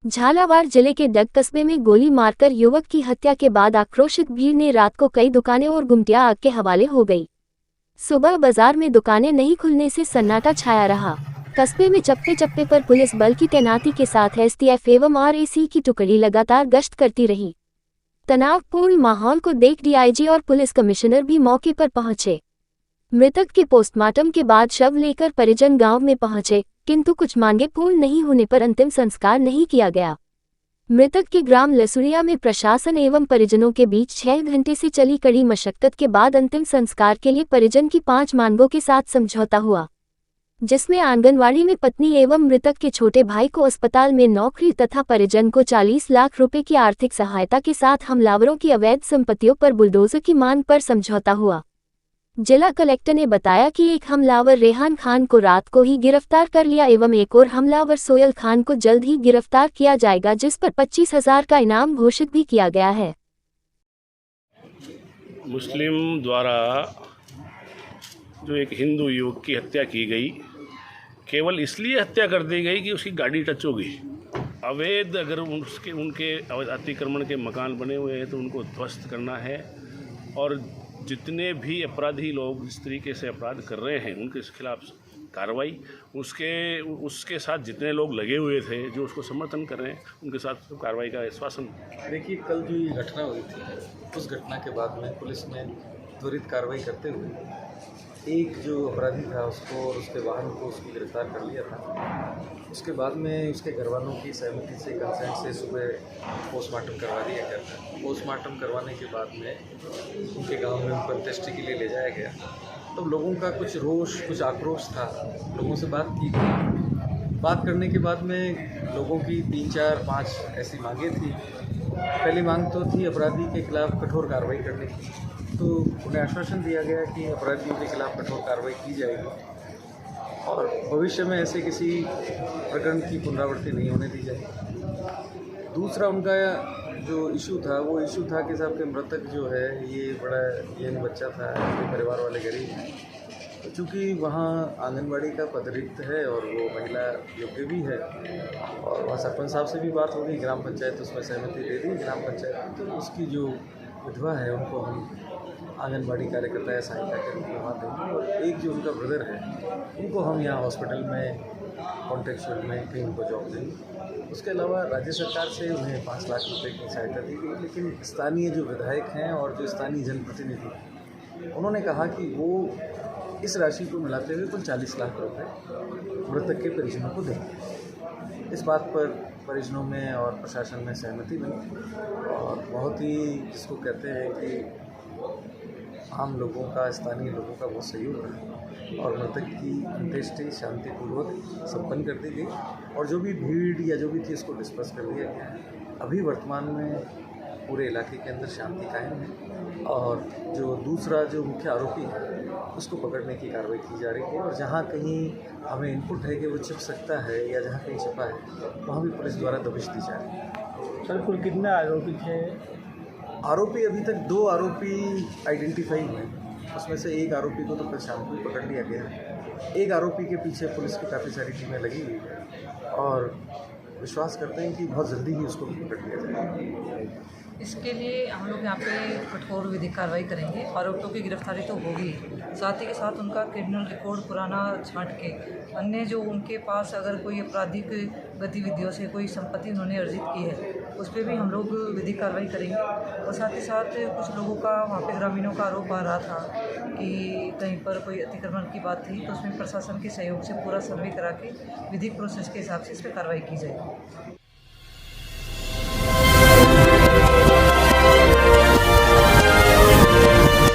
झालावाड़ जिले के डग कस्बे में गोली मारकर युवक की हत्या के बाद आक्रोशित भीड़ ने रात को कई दुकानें और गुमटियां आग के हवाले हो गई। सुबह बाजार में दुकानें नहीं खुलने से सन्नाटा छाया रहा। कस्बे में चप्पे चप्पे पर पुलिस बल की तैनाती के साथ एसटीएफ एवं आरएसी की टुकड़ी लगातार गश्त करती रही। तनावपूर्ण माहौल को देख डीआईजी और पुलिस कमिश्नर भी मौके पर पहुंचे। मृतक के पोस्टमार्टम के बाद शव लेकर परिजन गांव में पहुंचे, किंतु कुछ मांगे पूर्ण नहीं होने पर अंतिम संस्कार नहीं किया गया। मृतक के ग्राम लसुड़िया में प्रशासन एवं परिजनों के बीच 6 घंटे से चली कड़ी मशक्कत के बाद अंतिम संस्कार के लिए परिजन की 5 मांगों के साथ समझौता हुआ, जिसमें आंगनवाड़ी में पत्नी एवं मृतक के छोटे भाई को अस्पताल में नौकरी तथा परिजन को 40 लाख रुपए की आर्थिक सहायता के साथ हमलावरों की अवैध संपत्तियों पर बुलडोजर की मांग पर समझौता हुआ। जिला कलेक्टर ने बताया कि एक हमलावर रेहान खान को रात को ही गिरफ्तार कर लिया एवं एक और हमलावर सोयल खान को जल्द ही गिरफ्तार किया जाएगा, जिस पर 25,000 का इनाम घोषित भी किया गया है। मुस्लिम द्वारा जो एक हिंदू युवक की हत्या की गई, केवल इसलिए हत्या कर दी गई कि उसकी गाड़ी टच हो गई। अवैध अगर उनके अतिक्रमण के मकान बने हुए हैं तो उनको ध्वस्त करना है, और जितने भी अपराधी लोग इस तरीके से अपराध कर रहे हैं उनके खिलाफ कार्रवाई, उसके साथ जितने लोग लगे हुए थे जो उसको समर्थन कर रहे हैं उनके साथ कार्रवाई का आश्वासन। देखिए, कल जो ये घटना हुई थी उस घटना के बाद में पुलिस ने त्वरित कार्रवाई करते हुए एक जो अपराधी था उसको और उसके वाहन को उसको गिरफ्तार कर लिया था। उसके बाद में उसके घरवालों की सहमति से, कंसेंट से सुबह पोस्टमार्टम करवा दिया गया था। पोस्टमार्टम करवाने के बाद में उनके गांव में उनको अंत्येष्टि के लिए ले जाया गया। तो लोगों का कुछ रोष, कुछ आक्रोश था। लोगों से बात की गई। बात करने के बाद में लोगों की 3, 4, 5 ऐसी मांगें थी। पहली मांग तो थी अपराधी के खिलाफ कठोर कार्रवाई करने की, तो उन्हें आश्वासन दिया गया कि अपराधियों के खिलाफ कठोर कार्रवाई की जाएगी और भविष्य में ऐसे किसी प्रकरण की पुनरावृत्ति नहीं होने दी जाएगी। दूसरा उनका जो इशू था वो इशू था कि साहब के मृतक जो है ये बड़ा यंग बच्चा था, इसके परिवार वाले गरीब हैं, तो चूँकि वहाँ आंगनबाड़ी का पद रिक्त है और वो महिला योग्य भी है, और वहाँ सरपंच साहब से भी बात हो गई, ग्राम पंचायत उसमें सहमति दे दी ग्राम पंचायत, तो उसकी जो विधवा है उनको हम आंगनबाड़ी कार्यकर्ता या सहायिका के रूप में वहाँ देंगे, और एक जो उनका ब्रदर है उनको हम यहाँ हॉस्पिटल में कॉन्ट्रेक्चुअल में कहीं उनको जॉब देंगे। उसके अलावा राज्य सरकार से उन्हें 5 लाख रुपए की सहायता दी गई, लेकिन स्थानीय जो विधायक हैं और जो स्थानीय जनप्रतिनिधि हैं उन्होंने कहा कि वो इस राशि को मिलाते हुए कुल 40 लाख रुपए मृतक के परिजनों को देंगे। इस बात पर परिजनों में और प्रशासन में सहमति बनी, और बहुत ही जिसको कहते हैं कि आम लोगों का, स्थानीय लोगों का बहुत सहयोग रहा और मृतक की अंत्येष्टि शांतिपूर्वक संपन्न कर दी गई, और जो भी भीड़ या जो भी थी उसको डिस्पर्स कर दिया गया। अभी वर्तमान में पूरे इलाके के अंदर शांति कायम है, और जो दूसरा जो मुख्य आरोपी है उसको पकड़ने की कार्रवाई की जा रही है, और जहाँ कहीं हमें इनपुट है कि वो छिप सकता है या जहाँ कहीं छिपा है वहाँ भी पुलिस द्वारा दबिश दी जा रही है। सर, कुल कितने आरोपी थे? आरोपी अभी तक 2 आरोपी आइडेंटिफाई हुए, उसमें से एक आरोपी को तो कल शाम को ही पकड़ लिया गया। एक आरोपी के पीछे पुलिस की काफ़ी सारी टीमें लगी हुई है, और विश्वास करते हैं कि बहुत जल्दी ही उसको भी पकड़ लिया जाएगा। इसके लिए हम लोग यहाँ पे कठोर विधिक कार्रवाई करेंगे। आरोपियों की गिरफ्तारी तो होगी, साथ ही के साथ उनका क्रिमिनल रिकॉर्ड पुराना छांट के अन्य जो उनके पास अगर कोई आपराधिक गतिविधियों से कोई संपत्ति उन्होंने अर्जित की है उस पर भी हम लोग विधिक कार्रवाई करेंगे। और साथ ही साथ कुछ लोगों का वहाँ पे ग्रामीणों का आरोप आ रहा था कि कहीं पर कोई अतिक्रमण की बात थी, तो उसमें प्रशासन के सहयोग से पूरा सर्वे करा के विधिक प्रोसेस के हिसाब से इस पर कार्रवाई की जाएगी।